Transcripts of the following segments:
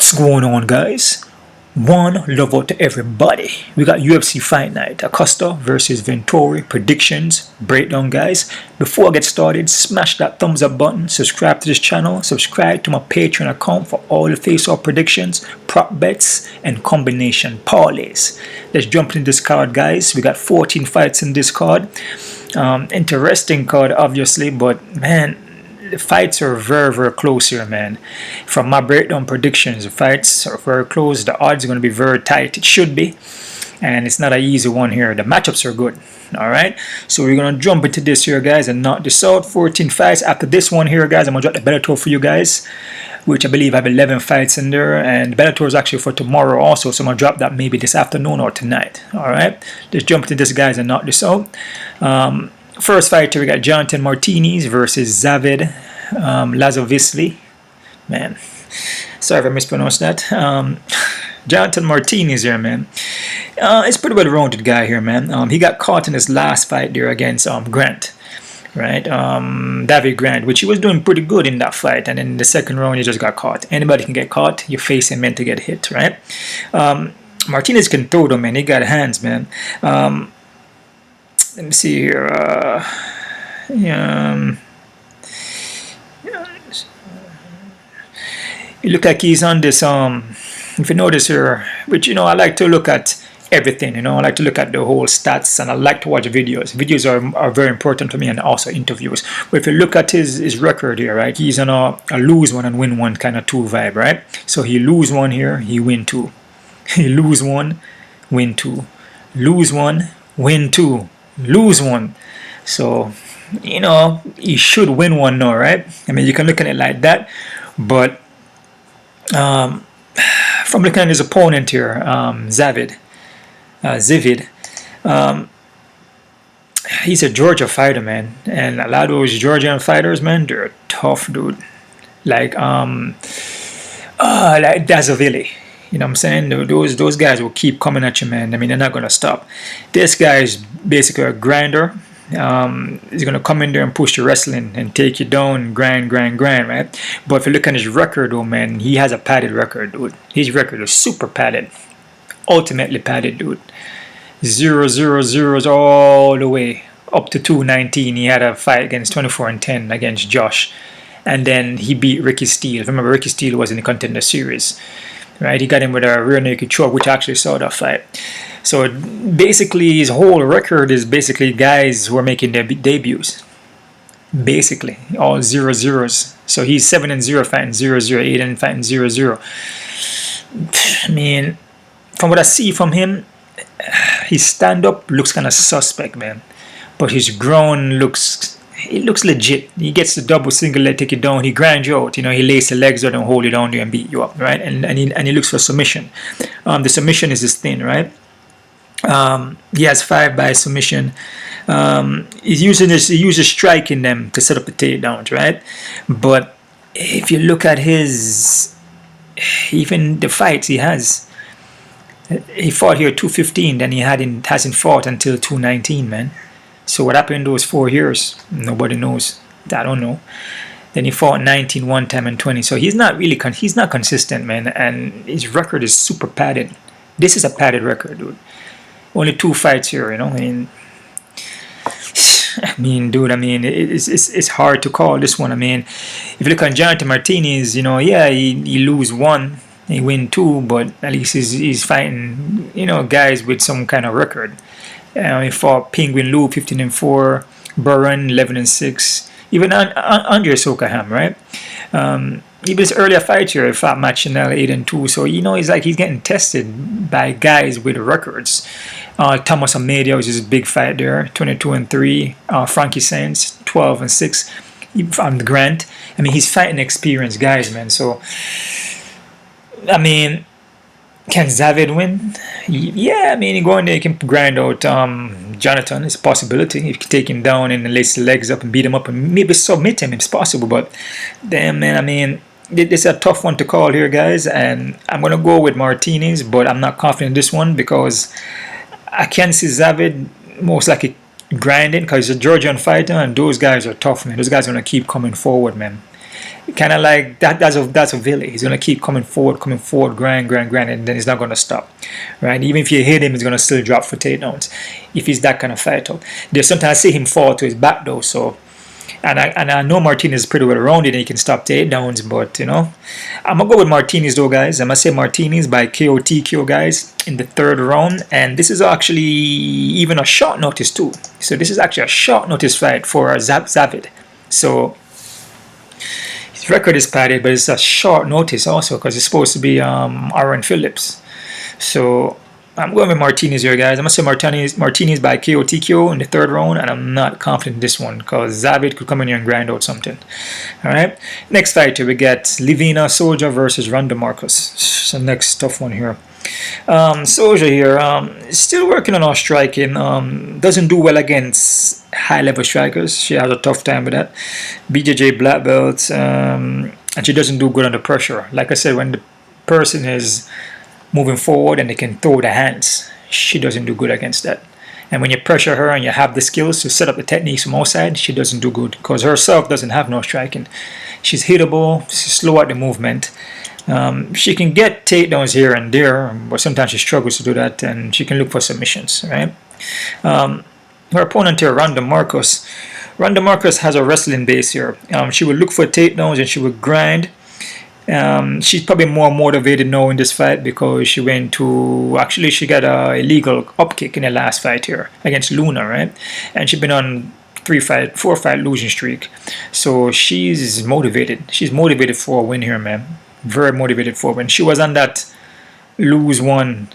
What's going on, guys? One love out to everybody. We got UFC Fight Night, Costa versus Vettori predictions breakdown, guys. Before I get started, smash that thumbs up button, subscribe to this channel, subscribe to my Patreon account for all the face-off predictions, prop bets, and combination parlays. Let's jump into this card, guys. We got 14 fights in this card. Interesting card, obviously, but man, the fights are very close here, man. From my breakdown predictions, the fights are very close. The odds are going to be very tight. It should be. And it's not an easy one here. The matchups are good. Alright. So we're going to jump into this here, guys, and knock this out. 14 fights. After this one here, guys, I'm going to drop the Bellator for you guys, which I believe have 11 fights in there. And the Bellator is actually for tomorrow also. So I'm going to drop that maybe this afternoon or tonight. Alright. Let's jump into this, guys, and knock this out. First fighter, we got Jonathan Martinez versus Zavid Lazovisli. Man, sorry if I mispronounced that. Jonathan Martinez here, man. It's pretty well-rounded guy here, man. He got caught in his last fight there against Grant, right? David Grant, which he was doing pretty good in that fight, and in the second round he just got caught. Anybody can get caught. Your face ain't meant to get hit, right? Martinez can throw though, man. He got hands, man. Let me see here. It look like he's on this. If you notice here, which I like to look at everything. I like to look at the whole stats, and I like to watch videos. Videos are very important to me, and also interviews. But if you look at his record here, right, he's on a lose one and win one kind of two vibe, right? So he lose one here, he win two. He lose one, win two. Lose one, win two. Lose one. So he should win one now, right? I mean, you can look at it like that, but from looking at his opponent here, Zivid, he's a Georgia fighter, man, and a lot of those Georgian fighters, man, they're tough, dude. Like Dazovili. You know what I'm saying? Those guys will keep coming at you, man. I mean, they're not going to stop. This guy is basically a grinder. He's going to come in there and push the wrestling and take you down, grind, right? But if you look at his record, though, man, he has a padded record, dude. His record is super padded. Ultimately padded, dude. 0-0-0s all the way up to 219. He had a fight against 24-10 against Josh. And then he beat Ricky Steele. Remember, Ricky Steele was in the Contender Series. Right, he got him with a rear naked choke, which I actually saw that fight. So basically, his whole record is basically guys who are making their debuts. Basically, all 0-0s. So he's 7-0 fighting 0-0, 8 fighting 0-0. I mean, from what I see from him, his stand-up looks kind of suspect, man. But his ground looks legit. He gets the double single leg, take it down. He grinds you out. He lays the legs out and hold it down there and beat you up, right? And he looks for submission. The submission is his thing, right? He has 5 by submission. He uses striking them to set up the takedowns, right? But if you look at even the fights he has, he fought here 215, then he hasn't fought until 219, man. So what happened in those 4 years? Nobody knows. I don't know. Then he fought 19 one time and 20. So he's not really he's not consistent, man. And his record is super padded. This is a padded record, dude. Only 2 fights here, I mean, dude. I mean, it's hard to call this one. I mean, if you look at Jonathan Martinez, yeah, he lose 1, he win 2, but at least he's fighting, guys with some kind of record. He fought Penguin Lou 15-4, Burren 11-6, even Andre Sokaham, right? Even his earlier fight here, he fought Matt Chanel 8-2. So he's getting tested by guys with records. Thomas Amedia was his big fight there, 22-3. Frankie Sainz 12-6. From Grant, I mean, he's fighting experienced guys, man. So I mean, can Zavid win? Yeah, I mean, he go in there, he can grind out Jonathan. It's a possibility. If you can take him down and lace the legs up and beat him up and maybe submit him, it's possible. But damn, man, I mean, this is a tough one to call here, guys. And I'm going to go with Martinez, but I'm not confident in this one because I can see Zavid most likely grinding because he's a Georgian fighter and those guys are tough, man. Those guys are going to keep coming forward, man. Kind of like that. That's a Villy. He's gonna keep coming forward, grind, and then he's not gonna stop, right? Even if you hit him, he's gonna still drop for takedowns. If he's that kind of fighter, there's sometimes I see him fall to his back though. So, and I know Martinez is pretty well rounded and he can stop takedowns, but you know, I'm gonna go with Martinez though, guys. I'm gonna say Martinez by KO guys, in the 3rd round, and this is actually even a short notice too. So this is actually a short notice fight for Zavid. So. His record is padded, but it's a short notice also because it's supposed to be Aaron Phillips. So I'm going with Martinez here, guys. I'm going to say Martinez by KO in the 3rd round, and I'm not confident in this one because Zavid could come in here and grind out something. All right. Next fight here, we get Livina Soja versus Ronda Marcus. So next tough one here. Soja here is still working on her striking. Doesn't do well against high-level strikers. She has a tough time with that. BJJ black belt, and she doesn't do good under pressure. Like I said, when the person is moving forward and they can throw the hands, she doesn't do good against that. And when you pressure her and you have the skills to set up the techniques from outside, she doesn't do good because herself doesn't have no striking. She's hittable. She's slow at the movement. She can get takedowns here and there, but sometimes she struggles to do that, and she can look for submissions, right? Her opponent here, Ronda Marcus. Ronda Marcus has a wrestling base here. She will look for takedowns and she will grind. She's probably more motivated now in this fight because she she got a illegal upkick in the last fight here against Luna, right? And she's been on 4-fight losing streak. So she's motivated. She's motivated for a win here, man. Very motivated for a win. She was on that lose one,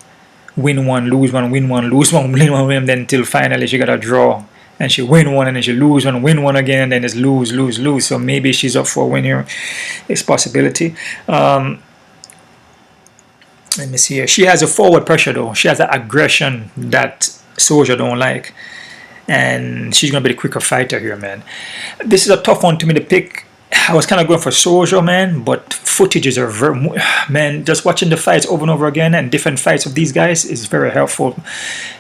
win one, lose one, win one, lose one, win one, win, then until finally she got a draw. And she win one and then she lose one, win one again, and then it's lose, lose, lose. So maybe she's up for a win here. It's a possibility. Let me see here. She has a forward pressure though. She has an aggression that Soja don't like. And she's going to be the quicker fighter here, man. This is a tough one to me to pick. I was kind of going for Soja, man, but footages are very, man, just watching the fights over and over again and different fights of these guys is very helpful.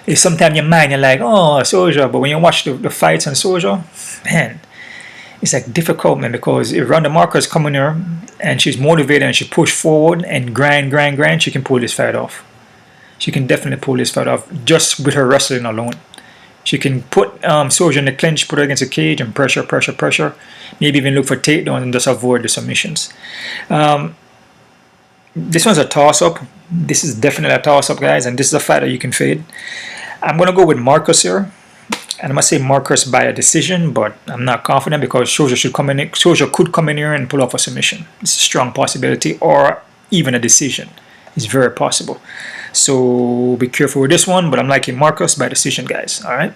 If sometimes your mind, you're like, oh, Soja, but when you watch the fights on Soja, man, it's like difficult, man, because if Ronda Marcus coming here and she's motivated and she push forward and grind, she can pull this fight off. She can definitely pull this fight off just with her wrestling alone. She can put Soja in the clinch, put her against the cage and pressure. Maybe even look for takedowns and just avoid the submissions. This one's a toss-up. This is definitely a toss-up, guys. And this is a fight that you can fade. I'm going to go with Marcus here. And I'm going to say Marcus by a decision, but I'm not confident because Soja could come in here and pull off a submission. It's a strong possibility, or even a decision. It's very possible. So be careful with this one, but I'm liking Marcus by decision, guys. All right.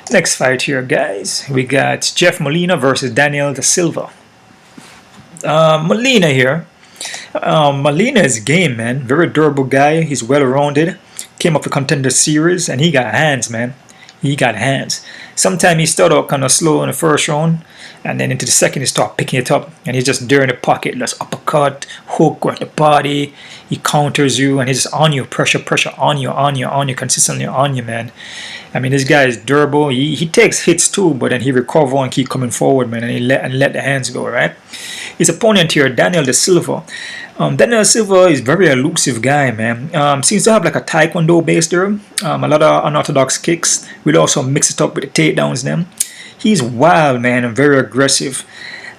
Next fight here, guys. We got Jeff Molina versus Daniel Da Silva. Molina here. Molina is game, man. Very durable guy. He's well-rounded. Came up with Contender Series, and he got hands, man. He got hands. Sometimes he started out kind of slow in the first round, and then into the second he started picking it up, and he's just there in the pocket, just uppercut, hook, right the body. He counters you, and he's just on you, pressure on you, consistently on you, man. I mean, this guy is durable. He takes hits too, but then he recover and keep coming forward, man, and he let the hands go, right? His opponent here, Daniel Da Silva. Daniel Da Silva is very elusive guy, man. Seems to have like a taekwondo base there. A lot of unorthodox kicks. We'll also mix it up with the takedowns then. He's wild, man, and very aggressive.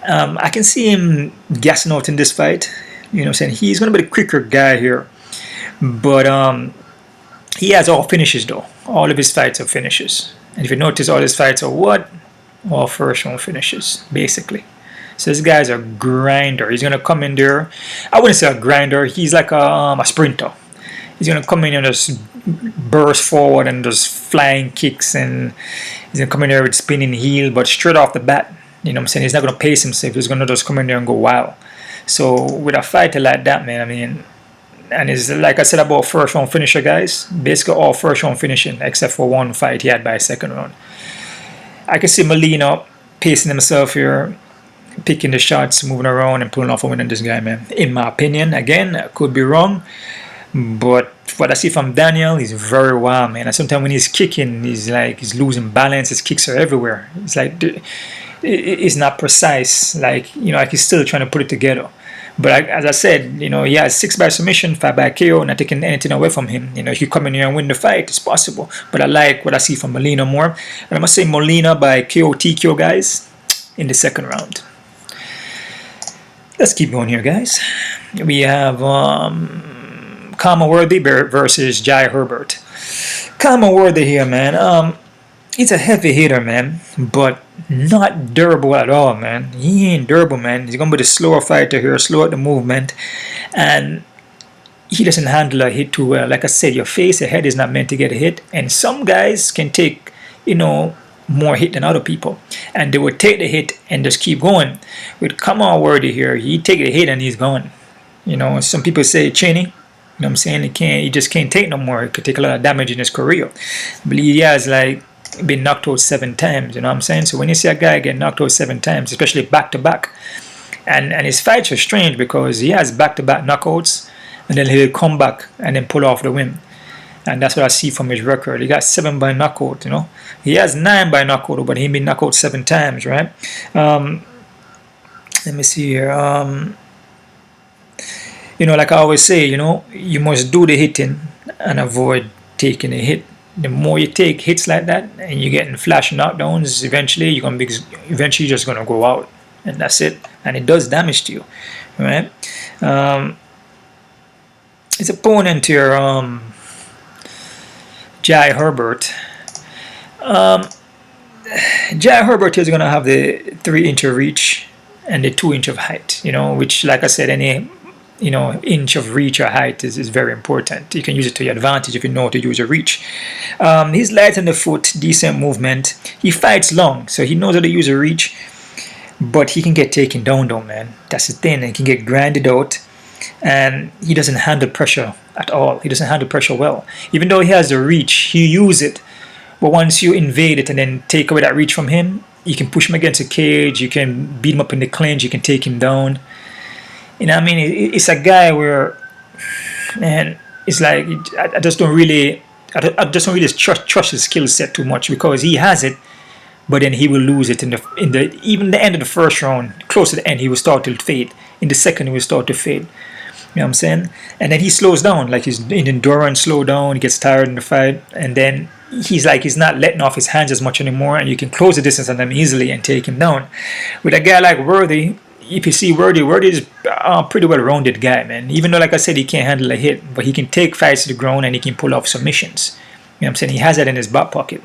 I can see him gassing out in this fight. You know what I'm saying? He's going to be the quicker guy here. But he has all finishes, though. All of his fights are finishes. And if you notice, all his fights are what? All first round finishes, basically. So this guy's a grinder. He's going to come in there. I wouldn't say a grinder. He's like a sprinter. He's going to come in and just burst forward and just flying kicks. And he's going to come in there with spinning heel. But straight off the bat, you know what I'm saying? He's not going to pace himself. He's going to just come in there and go wow. So with a fighter like that, man, I mean, and it's like I said about first round finisher, guys. Basically all first round finishing except for one fight he had by second round. I can see Molina pacing himself here, picking the shots, moving around and pulling off a win on this guy, man. In my opinion, again, I could be wrong, but what I see from Daniel, he's very wild, man. And sometimes when he's kicking, he's losing balance. His kicks are everywhere. It's like is not precise. Like, like he's still trying to put it together. But as I said, he has 6 by submission, 5 by KO, not taking anything away from him. If you come in here and win the fight, it's possible. But I like what I see from Molina more. And I'm going to say Molina by KO TKO, guys, in the second round. Let's keep going here, guys. We have Worthy versus Jai Herbert. Worthy here, man. He's a heavy hitter, man, but not durable at all, man. He ain't durable, man. He's going to be the slower fighter here, slow at the movement, and he doesn't handle a hit too well. Like I said, your face, your head is not meant to get a hit, and some guys can take, more hit than other people, and they would take the hit and just keep going. With Worthy here, he take the hit and he's gone. Some people say chinny. What I'm saying? He just can't take no more. He could take a lot of damage in his career. I believe he has been knocked out 7 times. You know what I'm saying? So when you see a guy get knocked out 7 times, especially back to back, and his fights are strange because he has back to back knockouts, and then he'll come back and then pull off the win. And that's what I see from his record. He got 7 by knockout. He has 9 by knockout, but he's been knocked out 7 times, right? Let me see here. Like I always say, you must do the hitting and avoid taking a hit. The more you take hits like that and you're getting flash knockdowns, eventually you're just gonna go out, and that's it. And it does damage to you, right? His opponent here, Jai Herbert. Jai Herbert is gonna have the 3-inch of reach and the 2-inch of height. Which, like I said, any inch of reach or height is very important. You can use it to your advantage if you know how to use a reach. He's light on the foot, decent movement. He fights long, so he knows how to use a reach, but he can get taken down though, man. That's the thing. He can get grinded out, and he doesn't handle pressure at all. He doesn't handle pressure well. Even though he has the reach, he uses it, but once you invade it and then take away that reach from him, you can push him against a cage, you can beat him up in the clinch, you can take him down. It's a guy where, man, it's like I just don't really trust his skill set too much, because he has it, but then he will lose it in the even the end of the first round, close to the end, he will start to fade. In the second, he will start to fade. You know what I'm saying? And then he slows down, like his endurance slow down. He gets tired in the fight, and then he's not letting off his hands as much anymore, and you can close the distance on him easily and take him down. With a guy like Worthy, if you see Worthy is a pretty well-rounded guy, man. Even though, like I said, he can't handle a hit, but he can take fights to the ground and he can pull off submissions. You know what I'm saying? He has that in his back pocket.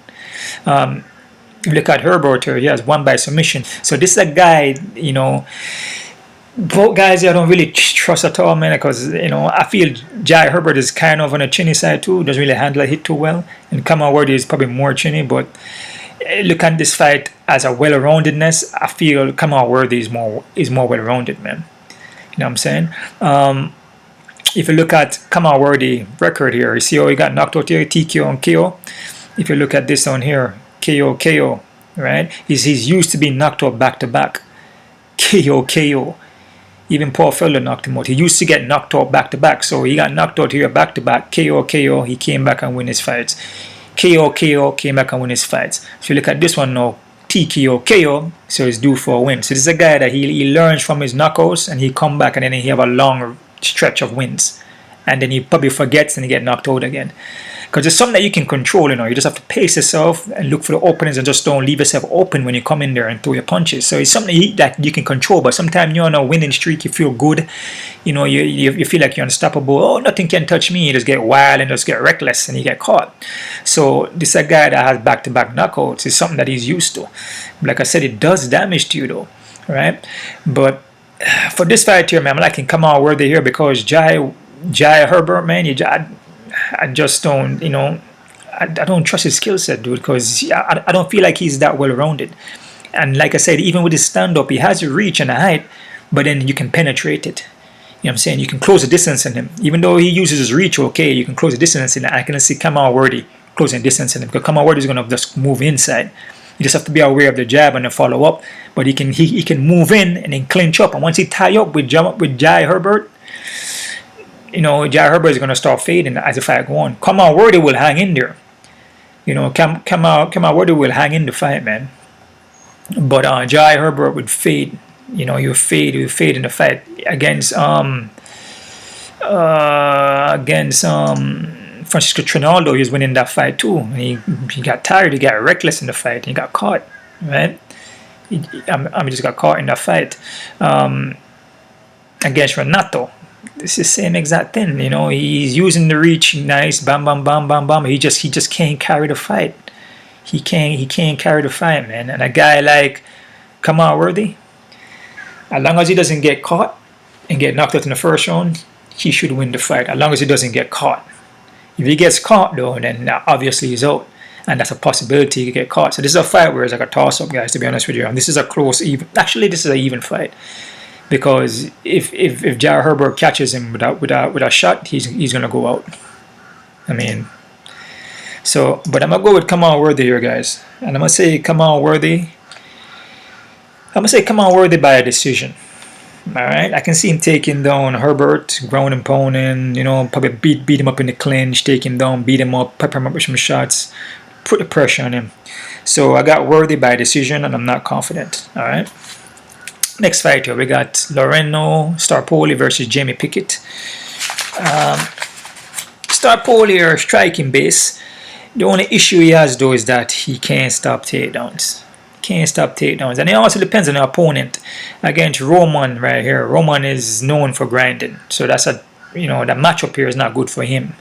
Look at Herbert here. He has 1 by submission. So this is a guy, both guys I don't really trust at all, man, because, I feel Jai Herbert is kind of on a chinny side too. Doesn't really handle a hit too well. And Worthy is probably more chinny, but look at this fight as a well-roundedness. I feel Worthy is more well-rounded, man. You know what I'm saying? If you look at Worthy record here, you see how he got knocked out here, TKO and KO. If you look at this one here, KO, right? He's used to being knocked out back-to-back. KO. Even Paul Felder knocked him out. He used to get knocked out back-to-back, so he got knocked out here back-to-back. KO. He came back and win his fights. KO came back and win his fights. So you look at this one now, TKO, so he's due for a win. So this is a guy that he learns from his knockouts, and he come back and then he have a long stretch of wins. And then he probably forgets and he get knocked out again. Because it's something that you can control, you just have to pace yourself and look for the openings and just don't leave yourself open when you come in there and throw your punches. So it's something that you can control, but sometimes you're on a winning streak, you feel good, you feel like you're unstoppable. Oh, nothing can touch me. You just get wild and just get reckless and you get caught. So this is a guy that has back-to-back knockouts. It's something that he's used to. Like I said, it does damage to you though, right? But for this fight here, man, I'm liking Worthy here because Jai Herbert, man, I just don't, I don't trust his skill set, dude, because I don't feel like he's that well-rounded. And like I said, even with his stand-up, he has a reach and a height, but then you can penetrate it. You know what I'm saying? You can close the distance in him. Even though he uses his reach, okay, you can close the distance in him. I can see Worthy closing the distance in him, because Worthy is going to just move inside. You just have to be aware of the jab and the follow-up, but he can move in and then clinch up. And once he tie up with Jai Herbert, Jai Herbert is going to start fading as the fight go on. Worthy will hang in there. Worthy will hang in the fight, man. But Jai Herbert would fade. You know, he would fade in the fight against Francisco Trinaldo. He was winning that fight too. And he got tired. He got reckless in the fight. He got caught. Right. He just got caught in that fight against Renato. It's the same exact thing. You know, he's using the reach, nice, bam, bam, bam, bam, bam. He just can't carry the fight. He can't carry the fight, man. And a guy like Kamar Worthy, as long as he doesn't get caught and get knocked out in the first round, he should win the fight. As long as he doesn't get caught. If he gets caught though, then obviously he's out. And that's a possibility he could get caught. So this is a fight where it's like a toss-up, guys, to be honest with you. And this is a close, even. Actually, this is an even fight. Because if Jai Herbert catches him with a shot, he's gonna go out. I mean, so but I'm gonna go with Kamar Worthy here, guys, and I'm gonna say Kamar Worthy. By a decision. All right, I can see him taking down Herbert, ground and pounding. You know, probably beat him up in the clinch, take him down, beat him up, pepper him up with some shots, put the pressure on him. So I got Worthy by decision, and I'm not confident. All right. Next fight here, we got Laureano Staropoli versus Jamie Pickett. Staropoli here, striking base. The only issue he has though is that he can't stop takedowns. And it also depends on the opponent. Against Roman right here, Roman is known for grinding. So that's the matchup here is not good for him.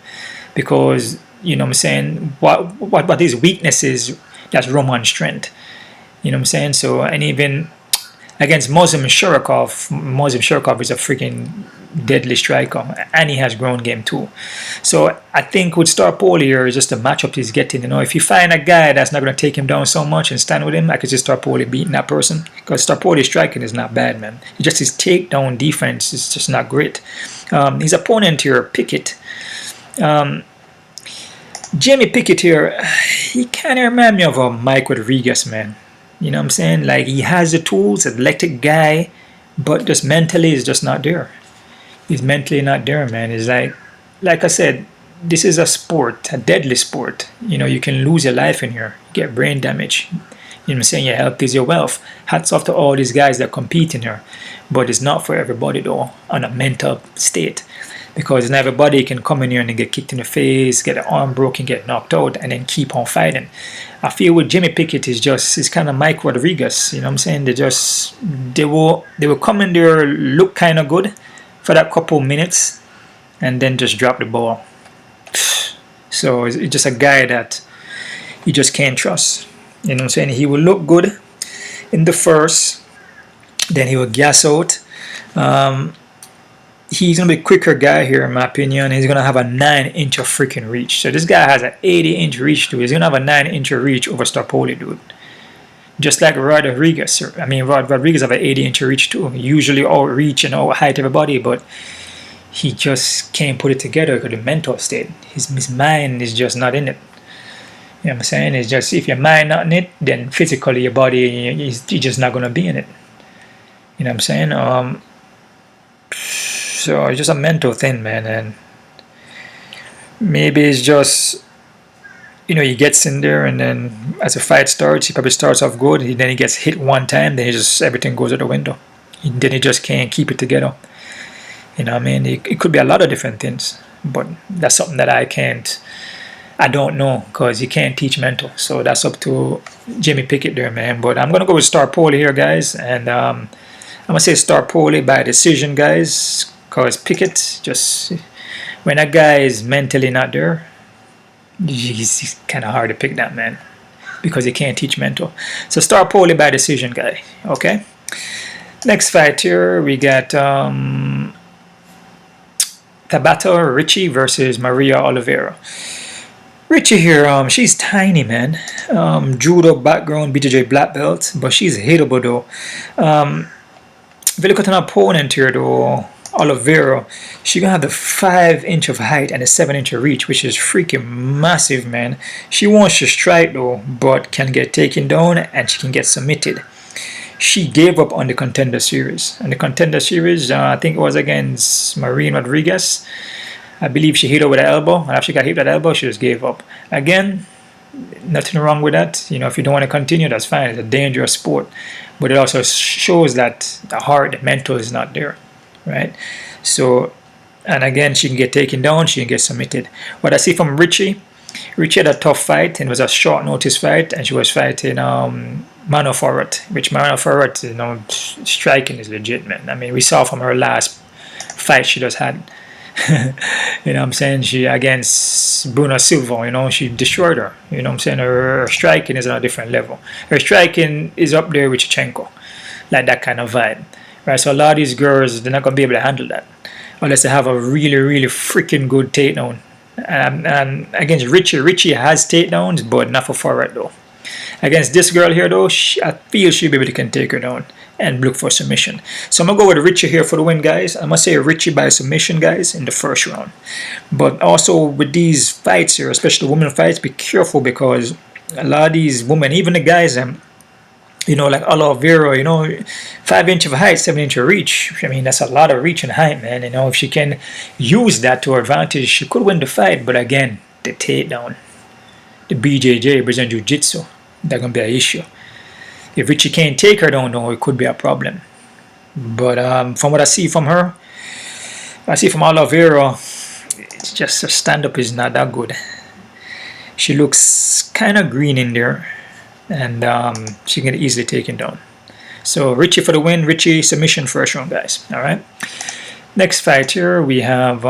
Because, you know what I'm saying, what his weakness is, that's Roman's strength. You know what I'm saying? So, and even against Muslim Shurakov is a freaking deadly striker, and he has ground game too. So I think with Staropoli here is just the matchup he's getting. You know, if you find a guy that's not going to take him down so much and stand with him, I could see Staropoli beating that person, because Staropoli's striking is not bad, man. It's just his takedown defense is just not great. His opponent here, Pickett. Jamie Pickett here, he kind of reminds me of a Mike Rodriguez, man. You know what I'm saying? Like, he has the tools, athletic guy, but just mentally is just not there. He's mentally not there, man. It's like I said, this is a sport, a deadly sport. You know, you can lose your life in here, get brain damage. You know what I'm saying? Your health is your wealth. Hats off to all these guys that compete in here. But it's not for everybody, though, on a mental state. Because not everybody can come in here and get kicked in the face, get an arm broken, get knocked out, and then keep on fighting. I feel with Jamie Pickett is kind of Mike Rodriguez. You know what I'm saying? They will come in there, look kind of good for that couple minutes, and then just drop the ball. So it's just a guy that you just can't trust. You know what I'm saying? He will look good in the first, then he will gas out. He's going to be a quicker guy here, in my opinion. He's going to have a 9-inch of freaking reach. So this guy has an 80-inch reach, dude. He's going to have a 9-inch reach over Staropoli, dude. Just like Rodriguez. I mean, Rodriguez have an 80-inch reach, too. Usually outreach and out-height everybody, but he just can't put it together because the mental state. His mind is just not in it. You know what I'm saying? It's just, if your mind not in it, then physically your body, you're just not going to be in it. You know what I'm saying? So it's just a mental thing, man, and maybe it's just, you know, he gets in there, and then as the fight starts, he probably starts off good, then he gets hit one time, then everything goes out the window. Then he just can't keep it together. You know what I mean? It could be a lot of different things, but that's something that I don't know, because you can't teach mental. So that's up to Jamie Pickett there, man. But I'm going to go with Staropoli here, guys, and I'm going to say Staropoli by decision, guys. Because Pickett, just when a guy is mentally not there, he's kind of hard to pick that, man, because he can't teach mental. So Staropoli by decision, guy. Okay. Next fight here, we got Tabatha Ricci versus Maria Oliveira. Ricci here, she's tiny, man. Judo background, BJJ black belt, but she's hittable though. If you look at an opponent here though, Oliveira, she's gonna have the 5-inch of height and a 7-inch of reach, which is freaking massive, man. She wants to strike though, but can get taken down and she can get submitted. She gave up on the Contender Series. And the Contender Series, I think it was against Marvin Rodriguez. I believe she hit her with an elbow, and after she got hit with that elbow, she just gave up. Again, Nothing wrong with that. You know, if you don't want to continue, that's fine. It's a dangerous sport. But it also shows that the heart, the mental is not there, right? So, and again, she can get taken down, she can get submitted. What I see from Ricci had a tough fight, and it was a short notice fight, and she was fighting Manafort, which Manafort, you know, striking is legit, man. I mean, we saw from her last fight she just had. You know what I'm saying? She against Bruno Silva, you know, she destroyed her. You know what I'm saying? Her striking is on a different level. Her striking is up there with Chichenko, like that kind of vibe, right? So a lot of these girls, they're not gonna be able to handle that unless they have a really, really freaking good takedown. And against Ricci has takedowns, but not for forward though. Against this girl here though, I feel she'll be able to can take her down and look for submission. So I'm going to go with Ricci here for the win, guys. I'm going to say Ricci by submission, guys, in the first round. But also with these fights here, especially the women fights, be careful because a lot of these women, even the guys, you know, like Oliveira, you know, 5 inch of height, 7 inch of reach. I mean, that's a lot of reach and height, man. You know, if she can use that to her advantage, she could win the fight. But again, the takedown, the BJJ, Brazilian Jiu-Jitsu, that's going to be an issue. If Ricci can't take her down, though, it could be a problem. But from what I see from her, I see from Oliveira, it's just her stand-up is not that good. She looks kind of green in there, and she can get easily taken down. So Ricci for the win, Ricci submission first round, guys. All right. Next fight here, we have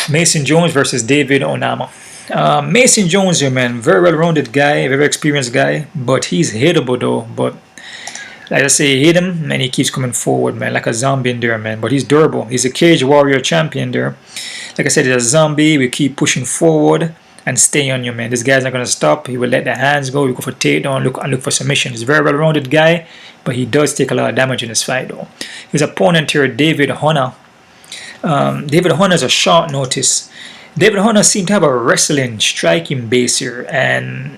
Mason Jones versus David Onama. Mason Jones here, man, very well-rounded guy, very experienced guy, but he's hittable though. But like I say, hit him and he keeps coming forward, man, like a zombie in there, man. But he's durable. He's a cage warrior champion there. Like I said, he's a zombie. We keep pushing forward and stay on you, man. This guy's not gonna stop. He will let the hands go. We go for takedown, look for submission. He's a very well-rounded guy, but he does take a lot of damage in this fight though. His opponent here, David Hunter. David Hunter is a short notice. David Hunter seemed to have a wrestling, striking base here, and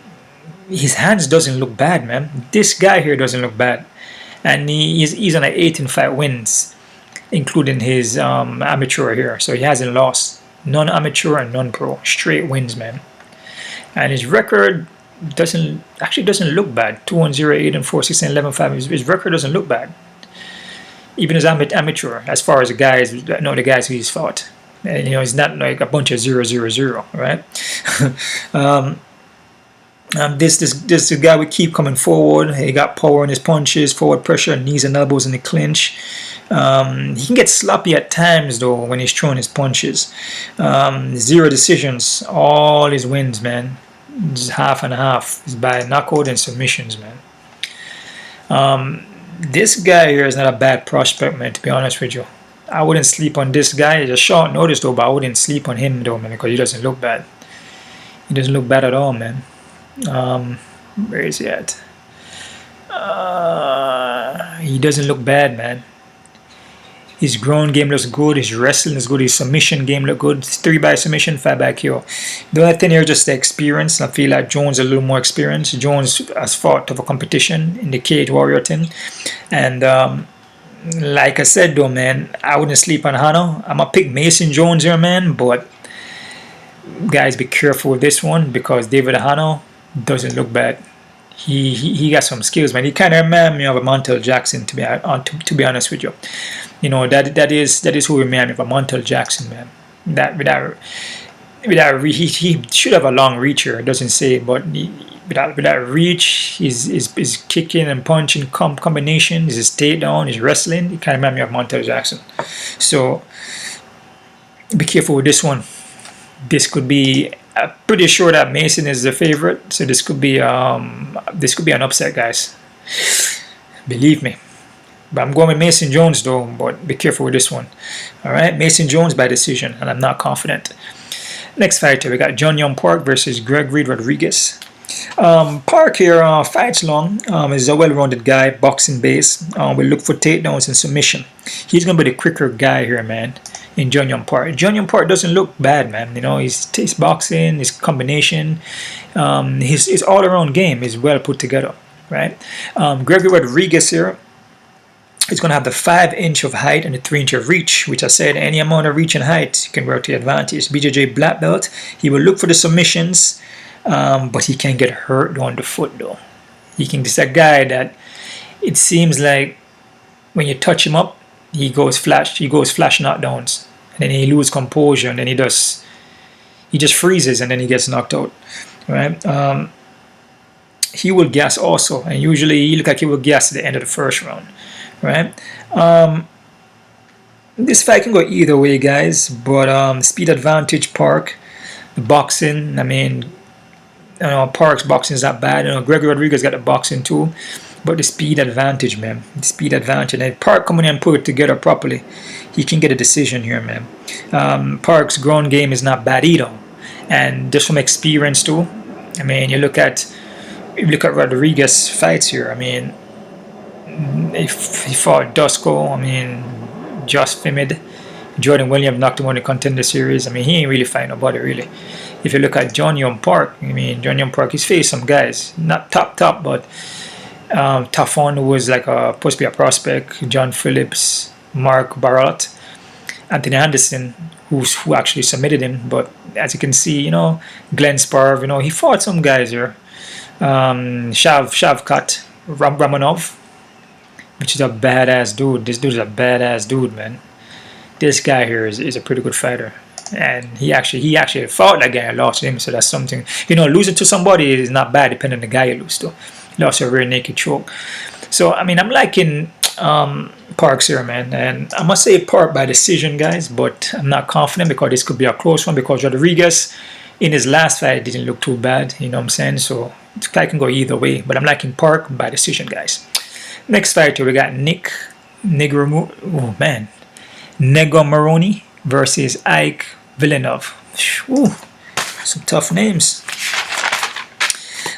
his hands doesn't look bad, man. This guy here doesn't look bad, and he's on 18 fight wins, including his amateur here. So he hasn't lost, non-amateur and non-pro, straight wins, man. And his record doesn't look bad. 2-1-0, 8-4, 16-11-5. His record doesn't look bad, even as amateur, as far as the guys who he's fought. And, you know, it's not like a bunch of 0-0-0, right? This guy would keep coming forward. He got power in his punches, forward pressure, knees and elbows in the clinch. He can get sloppy at times though when he's throwing his punches. 0 decisions, all his wins, man. Just half and half. It's by knockout and submissions, man. This guy here is not a bad prospect, man, to be honest with you. I wouldn't sleep on this guy. It's a short notice though, but I wouldn't sleep on him though, man, because he doesn't look bad. He doesn't look bad at all, man. Where is he at? He doesn't look bad, man. His ground game looks good. His wrestling is good. His submission game looks good. 3 by submission, 5 by KO. The only thing here is just the experience. I feel like Jones is a little more experienced. Jones has fought tougher competition in the cage warrior thing, and like I said though, man, I wouldn't sleep on Hano. I'm gonna pick Mason Jones here, man, but guys, be careful with this one because David Hano doesn't look bad. He got some skills, man. He kind of reminds me of a Montel Jackson, to be honest with you. You know, that is who reminds me of a Montel Jackson, man. He should have a long reach here. It doesn't say, but with that reach, his kicking and punching combination, his takedown, his wrestling, it kind of reminds me of Montel Jackson. So be careful with this one. This could be. I'm pretty sure that Mason is the favorite, so this could be an upset, guys. Believe me. But I'm going with Mason Jones though. But be careful with this one. All right, Mason Jones by decision, and I'm not confident. Next fighter, we got John Young Park versus Gregory Rodriguez. Park here fights long. Is a well-rounded guy, boxing base. We look for takedowns and submission. He's gonna be the quicker guy here, man. In John Young Park. John Young Park doesn't look bad, man. You know, his boxing, his combination, his all-around game is well put together, right? Gregory Rodriguez here. He's going to have the 5-inch of height and the 3-inch of reach, which I said any amount of reach and height can work to your advantage. BJJ black belt, he will look for the submissions, but he can get hurt on the foot though. This a guy that it seems like when you touch him up, he goes flash knockdowns, and then he loses composure, and then he just freezes, and then he gets knocked out, right? He will gas also, and usually he look like he will gas at the end of the first round, right? This fight can go either way, guys, but speed advantage Park. The boxing, I mean, Park's boxing is not bad. Gregory Rodriguez got the boxing too, but the speed advantage, man, the speed advantage. And Park coming in and put it together properly, he can get a decision here, man. Park's ground game is not bad either, and just from experience too. I mean, you look at Rodriguez fights here. I mean, if he fought Dusko, I mean, Just Fimid, Jordan Williams knocked him on the Contender Series. I mean, he ain't really fighting nobody, really. If you look at John Young Park, I mean, John Young Park, he's faced some guys, not top, but Tafon, who was like supposed to be a prospect, John Phillips, Mark Barat, Anthony Anderson, who actually submitted him. But as you can see, Glenn Sparv, he fought some guys here. Shavkat Ramanov, which is a badass dude. This dude is a badass dude, man. This guy here is a pretty good fighter, and he actually fought that guy and lost him. So that's something. Losing to somebody is not bad, depending on the guy you lose to. He lost a rear naked choke. So I mean, I'm liking Parks here, man, and I must say Park by decision, guys. But I'm not confident because this could be a close one because Rodriguez in his last fight didn't look too bad. You know what I'm saying? So this fight can go either way, but I'm liking Park by decision, guys. Next fighter, we got Negumereanu versus Ike Villanueva. Ooh, some tough names.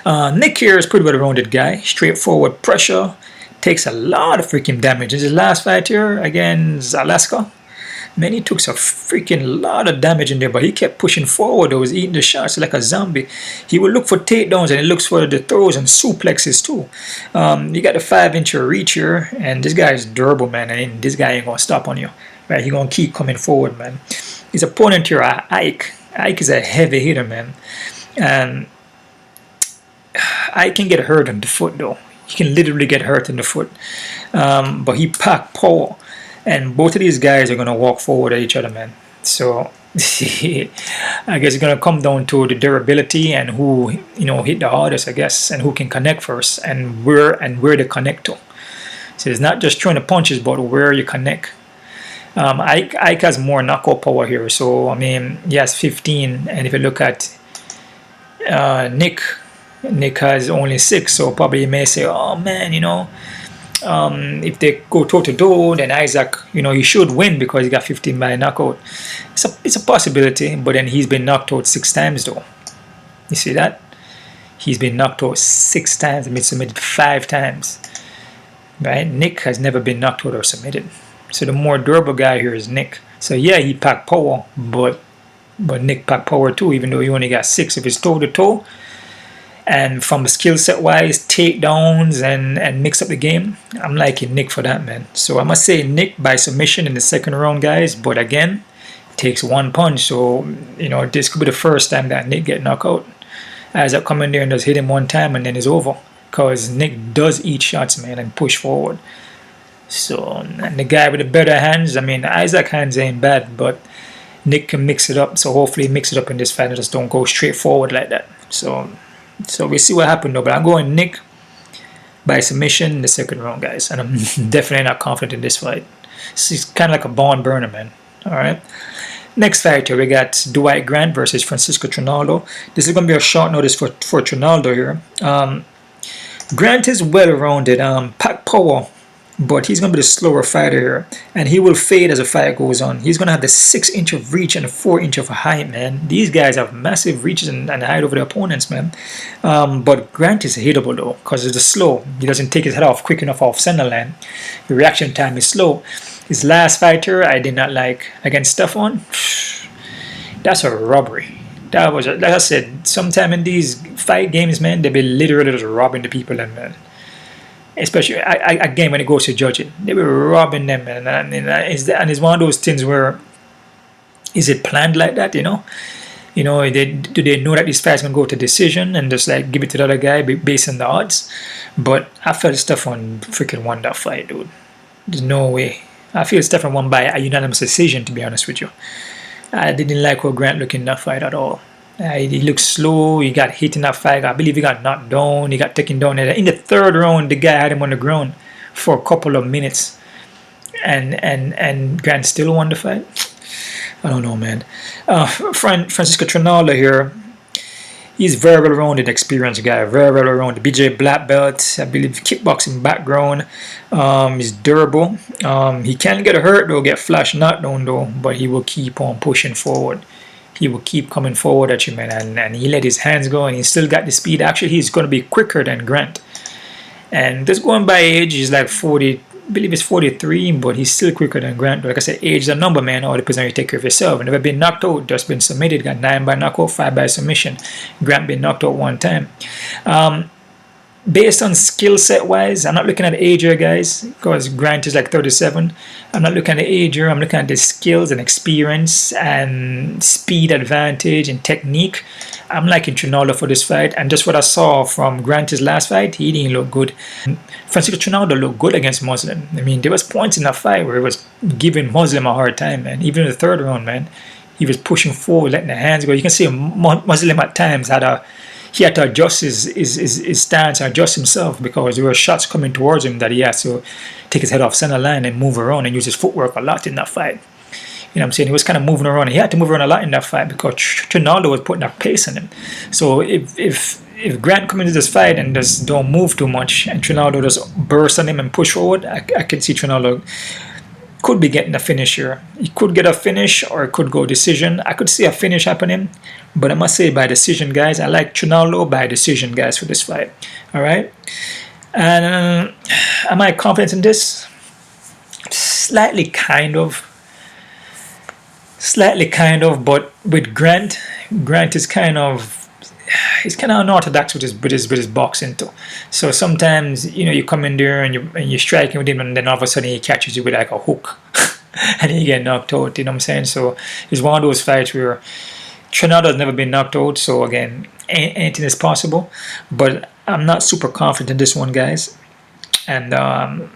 Nick here is pretty well-rounded guy. Straightforward pressure. Takes a lot of freaking damage. His last fight here against Alaska, man, he took a freaking lot of damage in there, but he kept pushing forward. He was eating the shots like a zombie. He will look for takedowns, and he looks for the throws and suplexes too. You got the 5-inch reach here, and this guy is durable, man, and this guy ain't gonna stop on you. Right, he's gonna keep coming forward, man. His opponent here, Ike. Ike is a heavy hitter, man, and Ike can get hurt on the foot though. He can literally get hurt in the foot, but he packed power, and both of these guys are gonna walk forward at each other, man. So I guess it's gonna come down to the durability and who hit the hardest, I guess, and who can connect first, and where they connect to. So it's not just throwing the punches, but where you connect. Ike has more knockout power here, so I mean he has 15, and if you look at Nick has only 6, so probably you may say, oh man, if they go toe-to-toe, then Isaac, he should win because he got 15 by knockout. It's a possibility, but then he's been knocked out 6 times though. You see that? He's been knocked out 6 times and been submitted 5 times. Right? Nick has never been knocked out or submitted. So the more durable guy here is Nick. So yeah, he packed power, but Nick packed power too, even though he only got 6 of his toe-to-toe. And from the skill set wise, takedowns and mix up the game, I'm liking Nick for that, man. So I must say Nick by submission in the second round, guys. But again, it takes 1 punch. So, this could be the first time that Nick get knocked out. Isaac come in there and just hit him 1 time and then it's over. Because Nick does eat shots, man, and push forward. So, and the guy with the better hands, I mean, Isaac hands ain't bad, but Nick can mix it up. So hopefully mix it up in this fight and just don't go straight forward like that. So we'll see what happened though. But I'm going Nick by submission in the second round, guys. And I'm definitely not confident in this fight. It's kind of like a barn burner, man. Alright. Next fight here, we got Dwight Grant versus Francisco Trinaldo. This is going to be a short notice for Trinaldo here. Grant is well-rounded, packed power, but he's going to be the slower fighter here, and he will fade as the fight goes on. He's going to have the 6-inch of reach and the 4-inch of height, man. These guys have massive reaches and height over their opponents, man. But Grant is hittable, though, because it's slow. He doesn't take his head off quick enough off center line. The reaction time is slow. His last fighter, I did not like. Against Stefan, that's a robbery. That was, like I said, sometime in these fight games, man, they be literally just robbing the people, and man. Especially again when it goes to judging, they were robbing them, and it's one of those things where is it planned like that? Do they know that this fight's gonna go to decision and just like give it to the other guy based on the odds? But I felt Stefan freaking won that fight, dude. There's no way. I feel Stefan won by a unanimous decision, to be honest with you. I didn't like how Grant looked in that fight at all. He looked slow. He got hit in that fight. I believe he got knocked down. He got taken down. In the third round, the guy had him on the ground for a couple of minutes, and Grant still won the fight. I don't know, man. Francisco Trinaldo here. He's very well-rounded, experienced guy. Very well-rounded. BJ black belt, I believe, kickboxing background. He's durable. He can get hurt though, get flash knocked down though, but he will keep on pushing forward. He will keep coming forward at you, man, and he let his hands go, and he still got the speed. Actually, he's going to be quicker than Grant. And just going by age, he's like 40, I believe it's 43, but he's still quicker than Grant. Like I said, age is a number, man. All depends on how you take care of yourself. Never been knocked out, just been submitted. Got 9 by knockout, 5 by submission. Grant been knocked out 1 time. Based on skill set wise, I'm not looking at age here, guys, because Grant is like 37. I'm not looking at the age here. I'm looking at the skills and experience and speed advantage and technique. I'm liking Trinaldo for this fight, and just what I saw from Grant's last fight, he didn't look good. Francisco Trinaldo looked good against Muslim. I mean, there was points in that fight where he was giving Muslim a hard time, man. Even in the third round, man, he was pushing forward, letting the hands go. You can see Muslim at times he had to adjust his stance and adjust himself because there were shots coming towards him that he had to take his head off center line and move around and use his footwork a lot in that fight. You know what I'm saying? He was kind of moving around. He had to move around a lot in that fight because Trinaldo was putting that pace on him. So if Grant comes into this fight and just don't move too much and Trinaldo just bursts on him and push forward, I can see Trinaldo could be getting a finish here. He could get a finish or it could go decision. I could see a finish happening, but I must say by decision, guys. I like Trinaldo by decision, guys, for this fight. All right. And am I confident in this? Slightly, kind of. But with Grant is he's kind of unorthodox with his boxing too. So sometimes you come in there and you're striking with him, and then all of a sudden he catches you with like a hook, and then you get knocked out. You know what I'm saying? So it's one of those fights where Trinaldo has never been knocked out. So again, anything is possible. But I'm not super confident in this one, guys. And I'm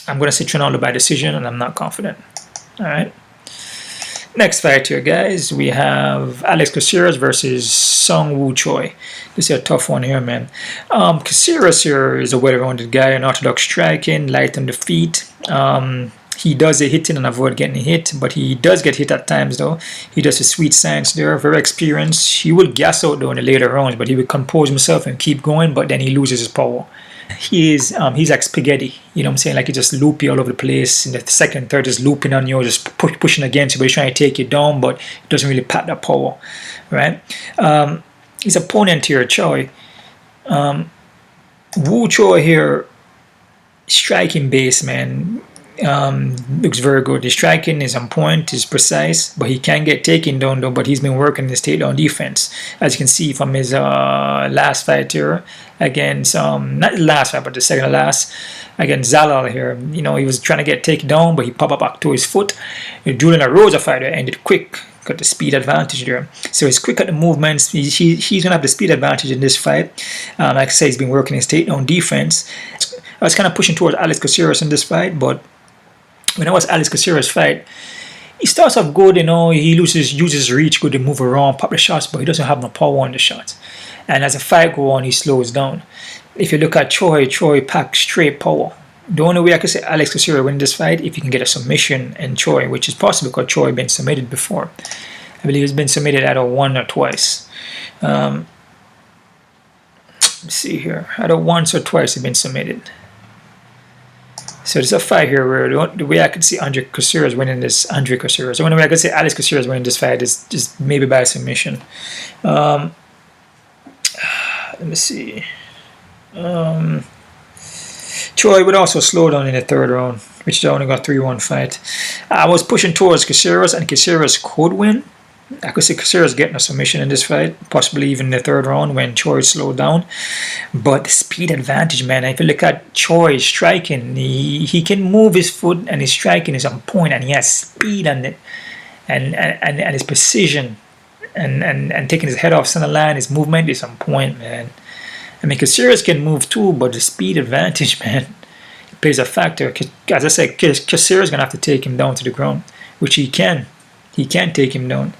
gonna say Trinaldo by decision, and I'm not confident. All right. Next fight here, guys, we have Alex Caceres versus Seung Woo Choi. This is a tough one here, man. Caceres here is a well-rounded guy, an orthodox striking, light on the feet. He does the hitting and avoid getting hit, but he does get hit at times, though. He does a sweet science there, very experienced. He will gas out, though, in the later rounds, but he will compose himself and keep going, but then he loses his power. He's like spaghetti, you know what I'm saying? Like, he just loopy all over the place. In the second, third, just looping on you, just pushing against you, but he's trying to take you down, but it doesn't really pack that power, right? His opponent here, Choi. Woo Choi here, striking base, man. Looks very good. His striking is on point, is precise, but he can get taken down though. But he's been working his takedown defense, as you can see from his last fight here against not the last fight, but the second to last against Zalal here. He was trying to get taken down, but he popped up back to his foot. Julian Rosa fighter ended quick. Got the speed advantage there. So he's quick at the movements. He's gonna have the speed advantage in this fight. Like I say, he's been working his takedown defense. I was kind of pushing towards Alex Caceres in this fight, but when I watch Alex Caceres fight, he starts off good, he uses reach good to move around, pop the shots, but he doesn't have no power on the shots. And as the fight goes on, he slows down. If you look at Choi packs straight power. The only way I can say Alex Caceres win this fight if he can get a submission in Choi, which is possible because Choi been submitted before. I believe he's been submitted either one or twice. Let's see here. Either once or twice he's been submitted. So there's a fight here where the way I could see Andre Caceres winning this, the only way I could see Alex Caceres winning this fight is just maybe by submission. Let me see. Choi would also slow down in the third round, which is only got 3-1 fight. I was pushing towards Caceres, and Caceres could win, I could see Caceres getting a submission in this fight, possibly even in the third round when Choi slowed down. But the speed advantage, man. If you look at Choi striking, he can move his foot, and his striking is on point, and he has speed on it, and his precision, and taking his head off center line, his movement is on point, man. I mean, Caceres can move too, but the speed advantage, man, plays a factor. As I said, Caceres is gonna have to take him down to the ground, which he can. He can take him down.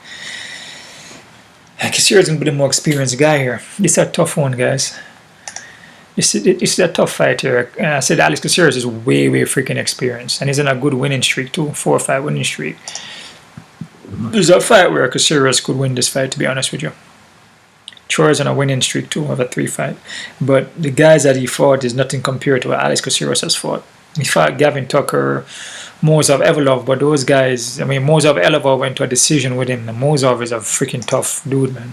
Caceres is going to be the more experienced guy here. This is a tough one, guys. This is a tough fight here. I said Alex Caceres is way freaking experienced. And he's in a good winning streak too. 4 or 5 winning streak. There's a fight where Caceres could win this fight, to be honest with you. Choi is on a winning streak too, of a 3-5. But the guys that he fought is nothing compared to what Alex Caceres has fought. He fought Gavin Tucker, Mozov Evolov, but those guys, I mean, Mozov Evolov went to a decision with him. And Mozov is a freaking tough dude, man.